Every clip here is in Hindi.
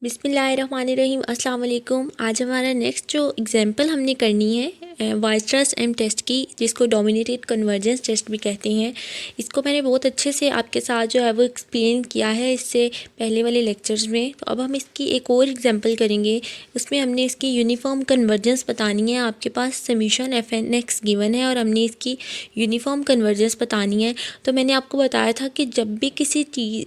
बिस्मिल्लाहिर्रहमानिर्रहीम अस्सलाम वालेकुम। आज हमारा नेक्स्ट जो एग्जांपल हमने करनी है वाइस्ट्रास एम टेस्ट की, जिसको डोमिनेटेड कन्वर्जेंस टेस्ट भी कहते हैं। इसको मैंने बहुत अच्छे से आपके साथ जो है वो एक्सप्लेन किया है इससे पहले वाले लेक्चर्स में। तो अब हम इसकी एक और एग्जांपल करेंगे। उसमें हमने इसकी यूनिफॉर्म कन्वर्जेंस बतानी है। आपके पास summation F N X given है और हमने इसकी यूनिफॉर्म कन्वर्जेंस बतानी है। तो मैंने आपको बताया था कि जब भी किसी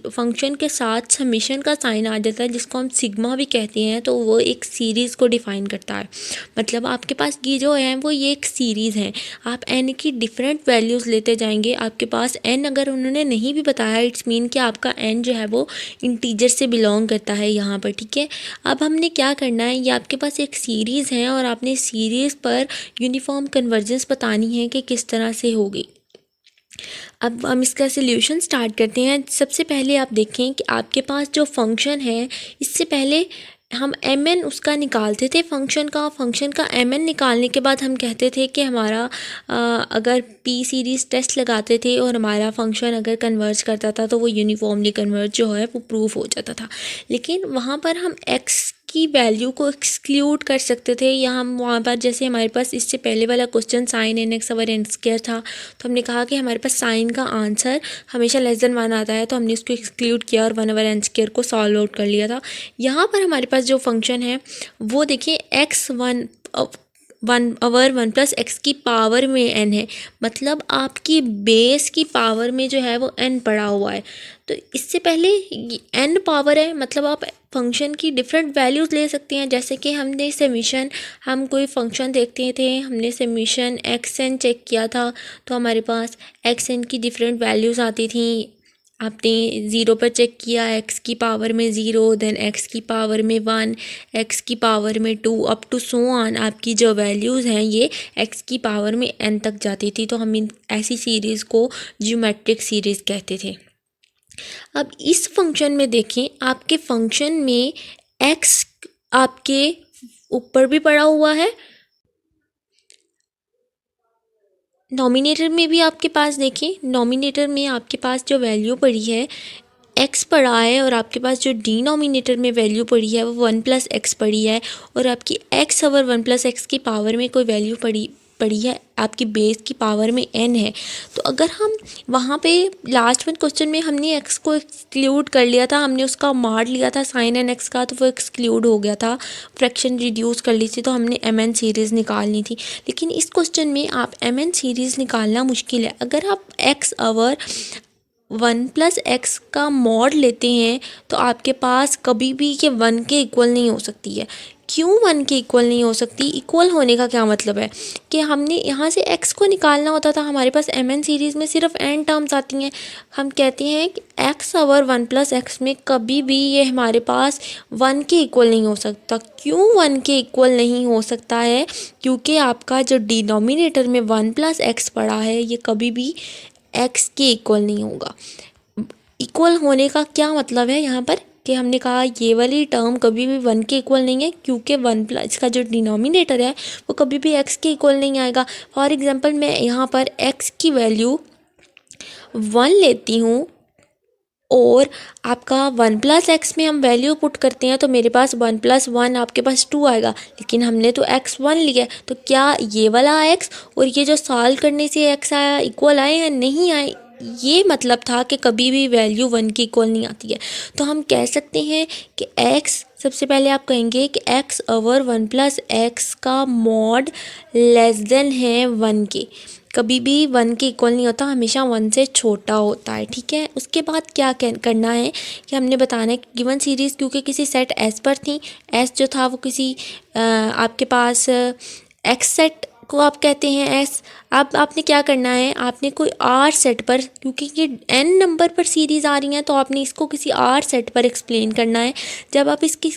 फंक्शन के साथ समीशन का साइन आ जाता है, जिसको हम सिग्मा भी कहते हैं, तो वो एक सीरीज़ को डिफ़ाइन करता है। मतलब आपके पास ये जो है वो ये एक सीरीज़ है। आप एन की डिफरेंट वैल्यूज़ लेते जाएंगे। आपके पास एन अगर उन्होंने नहीं भी बताया, इट्स मीन कि आपका एन जो है वो इंटीजर से बिलोंग करता है यहाँ पर, ठीक है। अब हमने क्या करना है, ये आपके पास एक सीरीज़ है और आपने सीरीज़ पर यूनिफॉर्म कन्वर्जेंस बतानी है कि किस तरह से होगी। अब हम इसका सोल्यूशन स्टार्ट करते हैं। सबसे पहले आप देखें कि आपके पास जो फंक्शन है, इससे पहले हम एम एन उसका निकालते थे फंक्शन का एम एन निकालने के बाद हम कहते थे कि हमारा अगर पी सीरीज़ टेस्ट लगाते थे और हमारा फंक्शन अगर कन्वर्ज करता था तो वो यूनिफॉर्मली कन्वर्ज जो है वो प्रूफ हो जाता था। लेकिन वहाँ पर हम एक्स की वैल्यू को एक्सक्लूड कर सकते थे, या हम वहाँ पर जैसे हमारे पास इससे पहले वाला question sine N X over N square था, तो हमने कहा कि हमारे पास साइन का आंसर हमेशा लेस देन 1 आता है, तो हमने उसको एक्सक्लूड किया और 1 ओवर एन स्क्वायर को सॉल्व आउट कर लिया था। यहाँ पर हमारे पास जो फंक्शन है वो देखिए x one over 1 plus x की पावर में एन है। मतलब आपकी बेस की पावर में जो है वो एन पड़ा हुआ है। तो इससे पहले एन पावर है, मतलब आप फंक्शन की डिफरेंट वैल्यूज़ ले सकते हैं। जैसे कि हमने समीशन, हम कोई फंक्शन देखते थे, हमने समीशन एक्स एन चेक किया था, तो हमारे पास एक्स एन की डिफरेंट वैल्यूज़ आती थी। आपने 0 पर चेक किया, एक्स की पावर में 0, देन एक्स की पावर में 1, एक्स की पावर में 2, अप टू सो ऑन। आपकी जो वैल्यूज़ हैं ये एक्स की पावर में n तक जाती थी। तो हम इन ऐसी सीरीज़ को ज्योमेट्रिक सीरीज़ कहते थे। अब इस फंक्शन में देखें, आपके फंक्शन में x आपके ऊपर भी पड़ा हुआ है, नॉमिनेटर में भी आपके पास देखें, नॉमिनेटर में आपके पास जो वैल्यू पड़ी है x पड़ा है, और आपके पास जो डिनोमिनेटर में वैल्यू पड़ी है वो 1 प्लस एक्स पड़ी है, और आपकी x ओवर 1 प्लस एक्स की पावर में कोई वैल्यू पड़ी है, आपकी बेस की पावर में n है। तो अगर हम वहाँ पे लास्ट में क्वेश्चन में हमने x को एक्सक्लूड कर लिया था, हमने उसका मार लिया था साइन एन एक्स का, तो वो एक्सक्लूड हो गया था, फ्रैक्शन रिड्यूस कर ली थी, तो हमने एम एन सीरीज़ निकालनी थी। लेकिन इस क्वेश्चन में आप एम एन सीरीज़ निकालना मुश्किल है। अगर आप x ओवर 1 प्लस एक्स का मॉड लेते हैं तो आपके पास कभी भी ये 1 के इक्वल नहीं हो सकती है। क्यों 1 के इक्वल नहीं हो सकती? इक्वल होने का क्या मतलब है कि हमने यहाँ से x को निकालना होता था, हमारे पास एम एन सीरीज़ में सिर्फ n टर्म्स आती हैं। हम कहते हैं कि x ओवर 1 प्लस एक्स में कभी भी ये हमारे पास 1 के इक्वल नहीं हो सकता। क्यों 1 के इक्वल नहीं हो सकता है? क्योंकि आपका जो डिनोमिनेटर में 1 प्लस एक्स पड़ा है ये कभी भी x के इक्वल नहीं होगा। इक्वल होने का क्या मतलब है यहाँ पर कि हमने कहा ये वाली टर्म कभी भी 1 के इक्वल नहीं है, क्योंकि 1 प्लस का जो डिनोमिनेटर है वो कभी भी x के इक्वल नहीं आएगा। फॉर एग्जांपल मैं यहाँ पर x की वैल्यू 1 लेती हूँ और आपका 1 प्लस एक्स में हम वैल्यू पुट करते हैं, तो मेरे पास 1 प्लस 1 आपके पास 2 आएगा। लेकिन हमने तो x 1 लिया, तो क्या ये वाला x और ये जो सॉल्व करने से x आया इक्वल आए या नहीं आए? ये मतलब था कि कभी भी वैल्यू 1 की इक्वल नहीं आती है। तो हम कह सकते हैं कि x, सबसे पहले आप कहेंगे कि x ओवर 1 प्लस एक्स का मॉड लेस देन है 1 के। कभी भी 1 के इक्वल नहीं होता, हमेशा 1 से छोटा होता है, ठीक है। उसके बाद क्या करना है कि हमने बताना है कि गिवन सीरीज़ क्योंकि किसी सेट S पर थी, S जो था वो किसी आपके पास एक्स सेट को आप कहते हैं S। अब आपने क्या करना है, आपने कोई R सेट पर, क्योंकि ये n नंबर पर सीरीज़ आ रही हैं, तो आपने इसको किसी R सेट पर एक्सप्लेन करना है। जब आप इसकी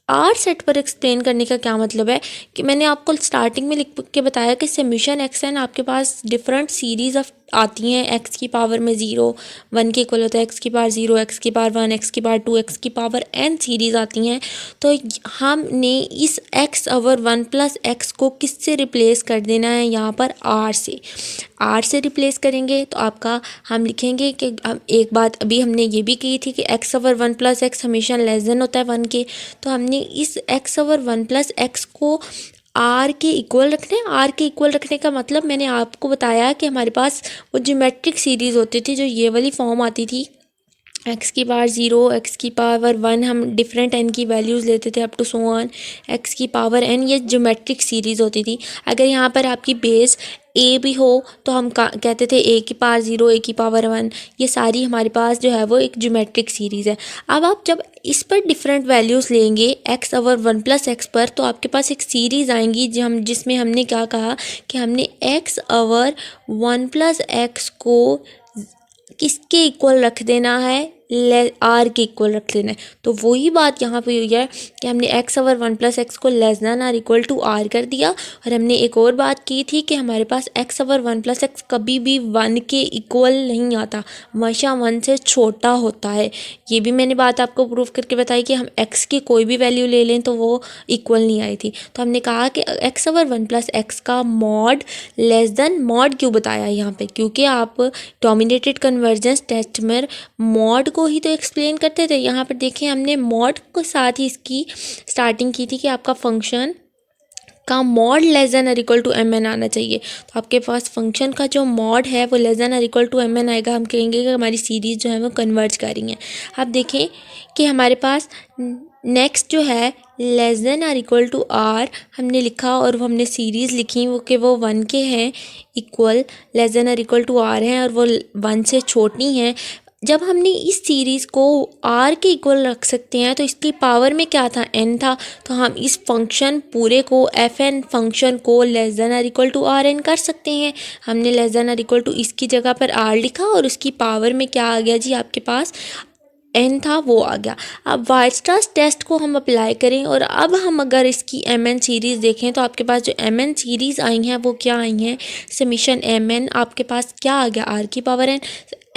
R सेट पर एक्सप्लेन करने का क्या मतलब है कि मैंने आपको स्टार्टिंग में लिख के बताया कि समीशन एक्स एन आपके पास डिफरेंट सीरीज़ ऑफ आती हैं एक्स की पावर में 0 1 के इक्वल होता है, एक्स की पावर 0, एक्स की पावर 1, एक्स की पावर 2, एक्स की पावर n सीरीज़ आती हैं। तो हमने इस x ओवर 1 प्लस एक्स को किससे रिप्लेस कर देना है, यहाँ पर r से रिप्लेस करेंगे। तो आपका हम लिखेंगे कि हम एक बात अभी हमने ये भी की थी कि x ओवर 1 प्लस एक्स हमेशा लेस देन होता है 1 के। तो हमने इस x ओवर 1 प्लस एक्स को आर के इक्वल रखना है। आर के इक्वल रखने का मतलब मैंने आपको बताया कि हमारे पास वो ज्योमेट्रिक सीरीज़ होती थी जो ये वाली फॉर्म आती थी, एक्स की पावर 0, एक्स की पावर 1, हम डिफरेंट एन की वैल्यूज़ लेते थे up to so on X की पावर n। ये ज्योमेट्रिक सीरीज़ होती थी। अगर यहाँ पर आपकी बेस ए भी हो तो हम कहते थे ए की पावर 0, ए की पावर 1। ये सारी हमारे पास जो है वो एक ज्योमेट्रिक सीरीज़ है। अब आप जब इस पर डिफरेंट वैल्यूज़ लेंगे एक्स ओवर 1 प्लस एक्स पर, तो आपके पास एक सीरीज़ आएंगी जिसमें हमने क्या कहा कि हमने एक्स ओवर 1 प्लस एक्स को किसके इक्वल रख देना है, आर के इक्वल रख लेना है। तो वही बात यहाँ पे हुई है कि हमने एक्स ओवर 1 प्लस एक्स को less than or equal to R कर दिया। और हमने एक और बात की थी कि हमारे पास एक्स ओवर 1 प्लस एक्स कभी भी 1 के इक्वल नहीं आता, हमेशा 1 से छोटा होता है। ये भी मैंने बात आपको प्रूव करके बताई कि हम एक्स की कोई भी वैल्यू ले लें तो वो इक्वल नहीं आई थी। तो हमने कहा कि एक्स ओवर 1 प्लस एक्स का मॉड लेस दैन मॉड क्यों बताया यहाँ पे, क्योंकि आप डोमिनेटेड कन्वर्जेंस टेस्ट में मॉड को ही तो एक्सप्लेन करते थे। यहाँ पर देखें हमने मॉड के साथ ही इसकी स्टार्टिंग की थी कि आपका फंक्शन का मॉड लेस दैन और इक्वल टू एम एन आना चाहिए। तो आपके पास फंक्शन का जो मॉड है वो लेस दैन और इक्वल टू एम एन आएगा। हम कहेंगे कि हमारी सीरीज़ जो है वो कन्वर्ज कर रही है। आप देखें कि हमारे पास नेक्स्ट जो है less than or equal to R हमने लिखा और वो हमने सीरीज़ लिखी वो कि वो 1 के हैं equal, less than or equal to R हैं और वो 1 से छोटी हैं। जब हमने इस सीरीज़ को r के इक्वल रख सकते हैं तो इसकी पावर में क्या था, n था। तो हम इस फंक्शन पूरे को fn फंक्शन को less than or equal to R N कर सकते हैं। हमने less than or equal to इसकी जगह पर r लिखा और उसकी पावर में क्या आ गया जी, आपके पास n था वो आ गया। अब वाइटस्ट्रास टेस्ट को हम अप्लाई करें और अब हम अगर इसकी mn सीरीज़ देखें तो आपके पास जो mn सीरीज़ आई हैं वो क्या आई हैं, समीशन mn आपके पास क्या आ गया, r की पावर n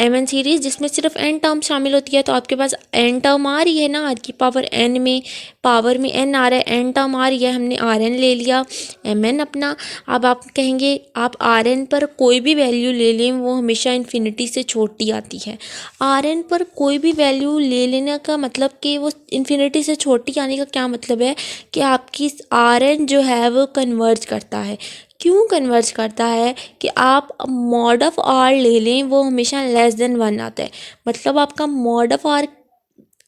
mn सीरीज़ जिसमें सिर्फ n टर्म शामिल होती है। तो आपके पास n टर्म आ रही है ना, r की पावर n में पावर में n आ रहा है, n टर्म आ रही है, हमने rn ले लिया mn अपना। अब आप कहेंगे आप rn पर कोई भी वैल्यू ले लें वो हमेशा इन्फिनिटी से छोटी आती है। rn पर कोई भी वैल्यू ले लेने का मतलब कि वो इन्फिनिटी से छोटी आने का क्या मतलब है कि आपकी rn जो है वो कन्वर्ज करता है। क्यों कन्वर्ज करता है कि आप मॉड ऑफ r ले लें वो हमेशा लेस देन 1 आता है। मतलब आपका mod of r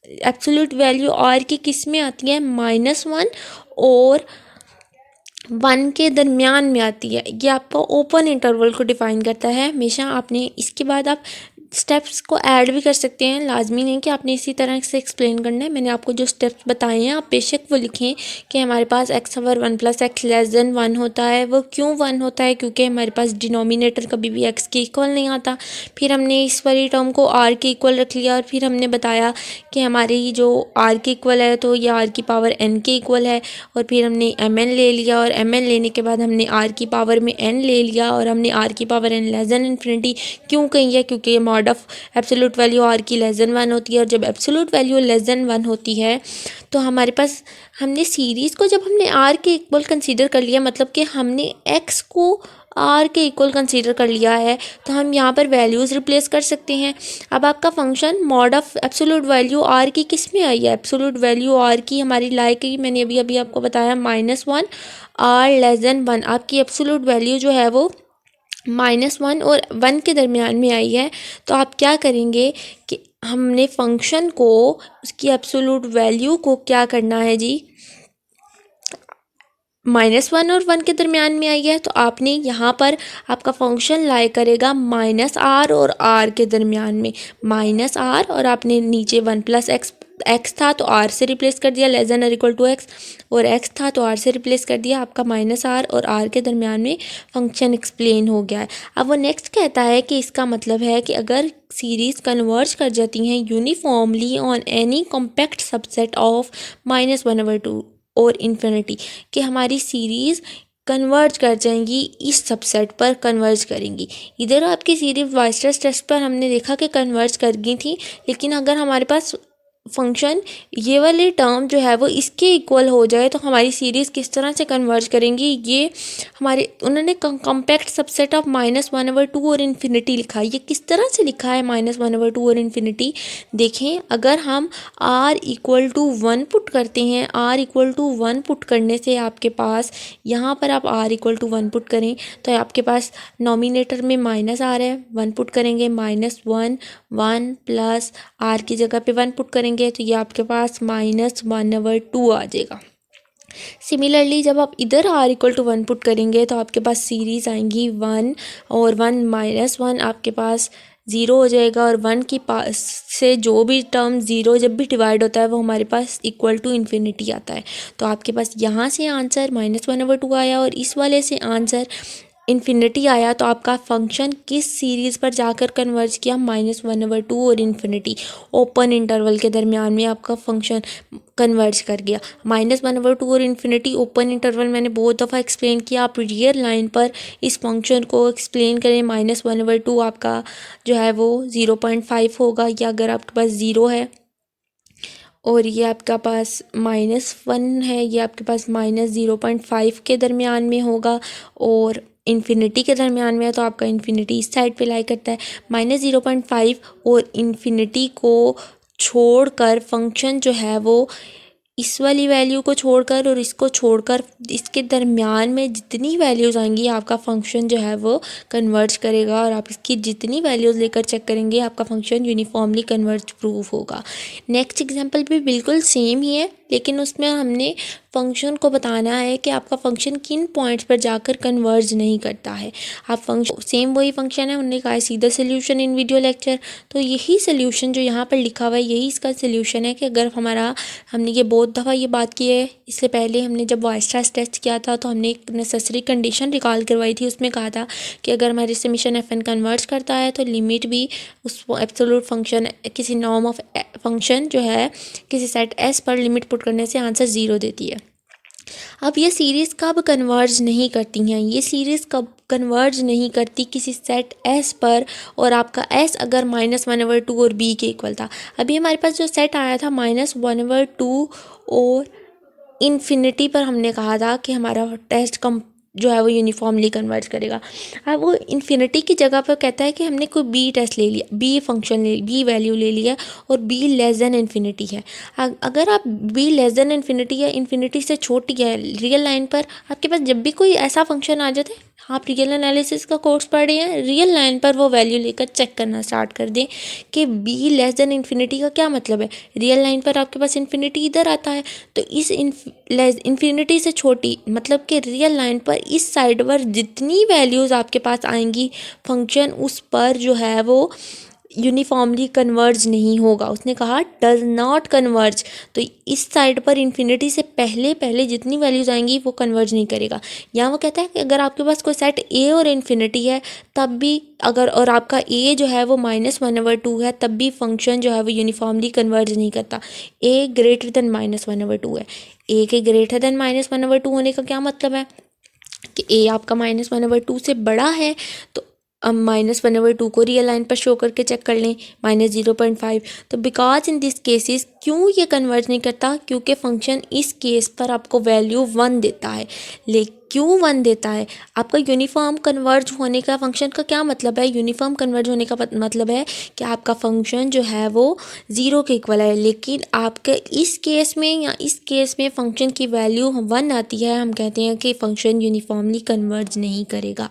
absolute value r की किस में आती है, -1 और 1 के दरमियान में आती है। ये आपका ओपन इंटरवल को डिफाइन करता है हमेशा। आपने इसके बाद आप स्टेप्स को ऐड भी कर सकते हैं, लाजमी नहीं कि आपने इसी तरह से एक्सप्लेन करना है। मैंने आपको जो स्टेप्स बताए हैं आप बेशक वो लिखें कि हमारे पास X over 1 plus X less than 1 होता है। वो क्यों 1 होता है, क्योंकि हमारे पास डिनोमिनेटर कभी भी एक्स के इक्वल नहीं आता। फिर हमने इस वाली टर्म को आर के इक्वल रख लिया और फिर हमने बताया कि हमारी जो आर के इक्वल है तो ये आर की पावर एन के इक्वल है। और फिर हमने एम एन ले लिया और एम एन लेने के बाद हमने आर की पावर में एन ले लिया और हमने आर की power N less than infinity क्यों कही है, क्योंकि ये mod of absolute value R की लेस देन 1 होती है। और जब एब्सोल्यूट वैल्यू लेस देन 1 होती है तो हमारे पास हमने सीरीज़ को जब हमने आर के इक्वल कंसीडर कर लिया, मतलब कि हमने एक्स को आर के इक्वल कंसीडर कर लिया है, तो हम यहाँ पर वैल्यूज़ रिप्लेस कर सकते हैं। अब आपका function mod of absolute value R की किस में आई है, एब्सोल्यूट वैल्यू आर की हमारी लाइक की मैंने अभी अभी आपको बताया -1 आर लेस देन 1। आपकी एब्सोल्यूट वैल्यू जो है वो -1 और 1 के दरमियान में आई है। तो आप क्या करेंगे कि हमने फंक्शन को उसकी एब्सोल्यूट वैल्यू को क्या करना है जी, -1 और 1 के दरमियान में आई है तो आपने यहाँ पर आपका फंक्शन लाई करेगा -r और r के दरमियान में, -r और आपने नीचे 1 प्लस एक्स था तो r से रिप्लेस कर दिया लेस देन और इक्वल टू एक्स, और x था तो r से रिप्लेस कर दिया। आपका -r और r के दरमियान में फंक्शन एक्सप्लेन हो गया है। अब वो नेक्स्ट कहता है कि इसका मतलब है कि अगर सीरीज़ कन्वर्ज कर जाती हैं uniformly on any compact subset of -1/2 और इन्फिनिटी, कि हमारी सीरीज़ कन्वर्ज कर जाएंगी, इस सबसेट पर कन्वर्ज करेंगी। इधर आपकी सीरीज वाइस्टर्स टेस्ट पर हमने देखा कि कन्वर्ज कर गई थी, लेकिन अगर हमारे पास फंक्शन ये वाली टर्म जो है वो इसके इक्वल हो जाए तो हमारी सीरीज़ किस तरह से कन्वर्ज करेंगी, ये हमारे उन्होंने कॉम्पैक्ट सबसेट ऑफ -1/2 और इन्फिनिटी लिखा है। ये किस तरह से लिखा है -1/2 और इन्फिनिटी? देखें, अगर हम r = 1 पुट करते हैं, r = 1 पुट करने से आपके पास यहाँ पर आप r = 1 पुट करें तो आपके पास नॉमिनेटर में माइनस आ रहा है, 1 पुट करेंगे -1 1 प्लस r की जगह पे 1 पुट करेंगे तो ये आपके पास -1/2 आ जाएगा। सिमिलरली जब आप इधर r = 1 पुट करेंगे तो आपके पास सीरीज़ आएंगी 1 और 1 -1 आपके पास 0 हो जाएगा, और 1 की पास से जो भी टर्म 0 जब भी डिवाइड होता है वो हमारे पास = इन्फिनिटी आता है। तो आपके पास यहाँ से आंसर -1/2 आया और इस वाले से आंसर इन्फिनिटी आया। तो आपका फंक्शन किस सीरीज़ पर जाकर कन्वर्ज किया? -1/2 और इन्फिनिटी, ओपन इंटरवल के दरमियान में आपका फंक्शन कन्वर्ज कर गया। -1/2 और इन्फिनिटी ओपन इंटरवल मैंने बहुत दफ़ा एक्सप्लेन किया। आप रियल लाइन पर इस फंक्शन को एक्सप्लेन करें, -1/2 आपका जो है वो 0.5 होगा, या अगर आपके पास 0 है और ये आपका पास -1 है, ये आपके पास -0.5 के दरमियान में होगा और इन्फिनिटी के दरमियान में है, तो आपका इन्फिनिटी इस साइड पे लाई करता है। -0.5 और इन्फिनिटी को छोड़कर फंक्शन जो है वो इस वाली वैल्यू को छोड़कर और इसको छोड़कर इसके दरमियान में जितनी वैल्यूज़ आएंगी आपका फंक्शन जो है वो कन्वर्ज करेगा, और आप इसकी जितनी वैल्यूज़ लेकर चेक करेंगे आपका फंक्शन यूनिफॉर्मली कन्वर्ज प्रूफ होगा। नेक्स्ट एग्जांपल भी बिल्कुल सेम ही है, लेकिन उसमें हमने फंक्शन को बताना है कि आपका फंक्शन किन पॉइंट्स पर जाकर कन्वर्ज नहीं करता है। आप फंक्शन सेम वही फंक्शन है, उन्होंने कहा है सीधा सोल्यूशन इन वीडियो लेक्चर, तो यही सोल्यूशन जो यहाँ पर लिखा हुआ है यही इसका सोल्यूशन है कि अगर हमने ये बहुत दफ़ा ये बात की है, इससे पहले हमने जब वाइस्टर्स टेस्ट किया था तो हमने एक नेसेसरी कंडीशन रिकॉल करवाई थी, उसमें कहा था कि अगर हमारे समेशन FN कन्वर्ज करता है तो लिमिट भी उस एब्सोल्यूट फंक्शन किसी नॉर्म ऑफ फंक्शन जो है किसी सेट S पर लिमिट पुट करने से आंसर 0 देती है। अब ये सीरीज़ कब कन्वर्ज नहीं करती हैं? ये सीरीज़ कब कन्वर्ज नहीं करती? किसी सेट S पर, और आपका S अगर -1/2 और B के इक्वल था। अभी हमारे पास जो सेट आया था -1/2 और इन्फिनिटी पर, हमने कहा था कि हमारा टेस्ट जो है वो यूनिफॉर्मली कन्वर्ज करेगा। अब वो इन्फिनिटी की जगह पर कहता है कि हमने कोई बी टेस्ट ले लिया, बी वैल्यू ले लिया और बी लेस देन इन्फिनिटी है। अगर आप बी लेस देन इन्फिनिटी या इन्फिनिटी से छोटी है रियल लाइन पर, आपके पास जब भी कोई ऐसा फंक्शन आ जाता है, आप रियल एनालिसिस का कोर्स पढ़ रहे हैं, रियल लाइन पर वो वैल्यू लेकर चेक करना स्टार्ट कर दें कि बी लेस देन इन्फिनिटी का क्या मतलब है। रियल लाइन पर आपके पास इन्फिनिटी इधर आता है, तो इस इन्फिनिटी से छोटी मतलब कि रियल लाइन पर इस साइड पर जितनी वैल्यूज़ आपके पास आएंगी फंक्शन उस पर जो है वो यूनिफॉर्मली कन्वर्ज नहीं होगा। उसने कहा डज नॉट कन्वर्ज, तो इस साइड पर इन्फिनिटी से पहले जितनी वैल्यूज़ आएंगी वो कन्वर्ज नहीं करेगा। यहाँ वो कहता है कि अगर आपके पास कोई सेट A और इन्फिनिटी है तब भी अगर, और आपका A जो है वो -1/2 है, तब भी फंक्शन जो है वो यूनिफॉर्मली कन्वर्ज नहीं करता। A ग्रेटर देन -1/2 है। A के ग्रेटर देन -1/2 होने का क्या मतलब है कि A आपका -1/2 से बड़ा है, तो अब -1/2 को रियल लाइन पर शो करके चेक कर लें -0.5। तो बिकॉज इन दिस केसेस क्यों ये कन्वर्ज नहीं करता? क्योंकि फंक्शन इस केस पर आपको वैल्यू 1 देता है। क्यों 1 देता है? आपका यूनिफॉर्म कन्वर्ज होने का फंक्शन का क्या मतलब है? यूनिफॉर्म कन्वर्ज होने का मतलब है कि आपका फंक्शन जो है वो 0 के इक्वल है, लेकिन आपके इस केस में या इस केस में फंक्शन की वैल्यू 1 आती है, हम कहते हैं कि फंक्शन यूनिफॉर्मली कन्वर्ज नहीं करेगा।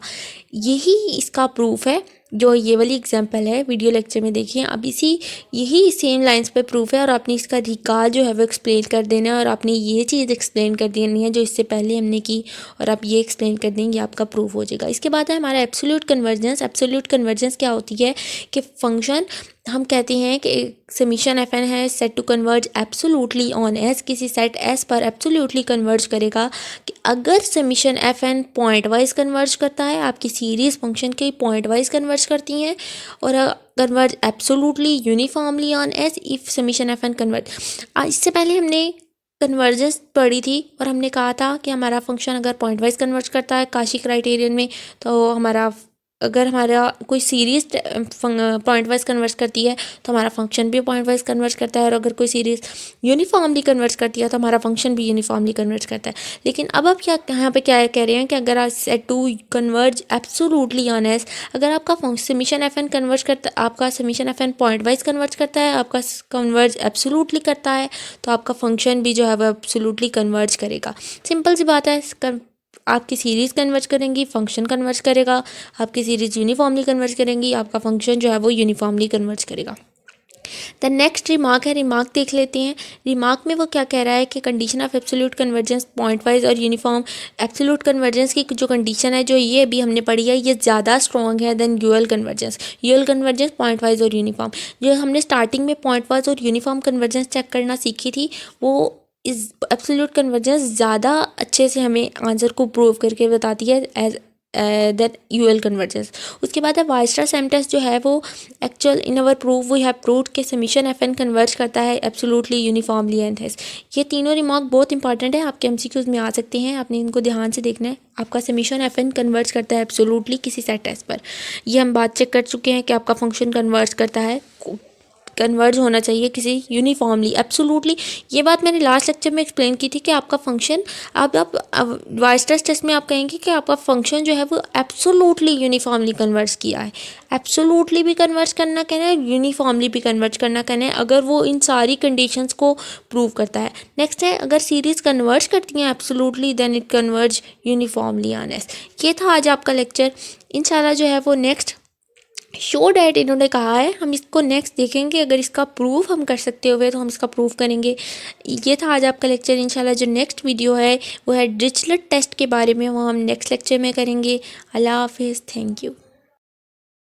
यही इसका प्रूफ है जो ये वाली एग्जांपल है वीडियो लेक्चर में देखिए। अब यही सेम लाइंस पे प्रूफ है और आपने इसका रिकॉल जो है वो एक्सप्लेन कर देना है, और आपने ये चीज़ एक्सप्लेन कर देनी है जो इससे पहले हमने की, और आप ये एक्सप्लेन कर देंगे आपका प्रूफ हो जाएगा। इसके बाद है हमारा एब्सोल्यूट कन्वर्जेंस। एब्सोल्यूट कन्वर्जेंस क्या होती है कि फंक्शन हम कहते हैं कि समेशन FN है said to converge absolutely on S, किसी सेट S पर एब्सोल्यूटली कन्वर्ज करेगा कि अगर summation FN pointwise converge करता है, आपकी सीरीज़ फंक्शन के पॉइंट वाइज कन्वर्ज करती हैं, और converge absolutely uniformly on S if summation FN converge. इससे पहले हमने कन्वर्जेंस पढ़ी थी और हमने कहा था कि हमारा फंक्शन अगर पॉइंट वाइज कन्वर्ज करता है काशी क्राइटेरियन में, तो हमारा अगर हमारा कोई सीरीज पॉइंट वाइज कन्वर्ज करती है तो हमारा फंक्शन भी पॉइंट वाइज कन्वर्ज करता है, और अगर कोई सीरीज यूनिफॉर्मली कन्वर्ज करती है तो हमारा फंक्शन भी यूनिफॉर्मली कन्वर्ज करता है। लेकिन अब आप क्या यहाँ पे क्या कह रहे हैं कि अगर said to converge absolutely on S, अगर आपका समीशन एफ एन कन्वर्ज करता है, आपका summation F N pointwise converge करता है, आपका कन्वर्ज एब्सोल्युटली करता है, तो आपका फंक्शन भी जो है वो एब्सोल्युटली कन्वर्ज करेगा। सिंपल सी बात है। आपकी सीरीज़ कन्वर्ज करेंगी, फंक्शन कन्वर्ज करेगा। आपकी सीरीज़ यूनिफॉर्मली कन्वर्ज करेंगी, आपका फंक्शन जो है वो यूनिफॉर्मली कन्वर्ज करेगा। द नेक्स्ट रिमार्क है, रिमार्क देख लेते हैं। रिमार्क में वो क्या कह रहा है कि condition of absolute convergence pointwise और यूनिफॉर्म। एब्सोल्यूट कन्वर्जेंस की जो कंडीशन है जो ये अभी हमने पढ़ी है, ये ज़्यादा स्ट्रॉन्ग है than dual convergence. Dual convergence pointwise और यूनिफॉर्म, जो हमने स्टार्टिंग में पॉइंट वाइज और यूनिफॉर्म कन्वर्जेंस चेक करना सीखी थी, वो इस एब्सोल्यूट कन्वर्जेंस ज़्यादा अच्छे से हमें आंसर को प्रूव करके बताती है एज देन यूएल कन्वर्जेंस। उसके बाद है वाइस्ट्रास एम टेस्ट जो है वो actual in our proof we have proved के समीशन एफ एन कन्वर्ज करता है एब्सोल्युटली यूनिफॉर्मली एंड थेस। ये तीनों रिमार्क बहुत इंपॉर्टेंट है, आपके एमसीक्यूज में आ सकते हैं, आपने इनको ध्यान से देखना है। आपका समीशन एफ एन कन्वर्ज करता है एब्सोल्युटली किसी सेट टेस्ट पर, ये हम बात चेक कर चुके हैं कि आपका फंक्शन कन्वर्ज करता है, कन्वर्ज होना चाहिए किसी यूनिफॉर्मली एब्सोल्युटली। ये बात मैंने लास्ट लेक्चर में एक्सप्लेन की थी कि आपका फंक्शन आप वाइस्ट्रास टेस्ट में आप कहेंगे कि आपका फंक्शन जो है वो एब्सोल्युटली यूनिफॉर्मली कन्वर्ज किया है। एब्सोल्युटली भी कन्वर्ज करना कहना है, यूनिफॉर्मली भी कन्वर्ज करना कहना है, अगर वो इन सारी कंडीशंस को प्रूव करता है। नेक्स्ट है, अगर सीरीज कन्वर्ज करती हैं absolutely then it converge uniformly on S. ये था आज आपका लेक्चर। इंशाल्लाह जो है वो नेक्स्ट शो डैट इन्होंने कहा है, हम इसको नेक्स्ट देखेंगे, अगर इसका प्रूफ हम कर सकते हुए तो हम इसका प्रूफ करेंगे। ये था आज आपका लेक्चर। इंशाल्लाह जो नेक्स्ट वीडियो है वो है डिरिचलेट टेस्ट के बारे में, वो हम नेक्स्ट लेक्चर में करेंगे। अल्लाह हाफिज़, थैंक यू।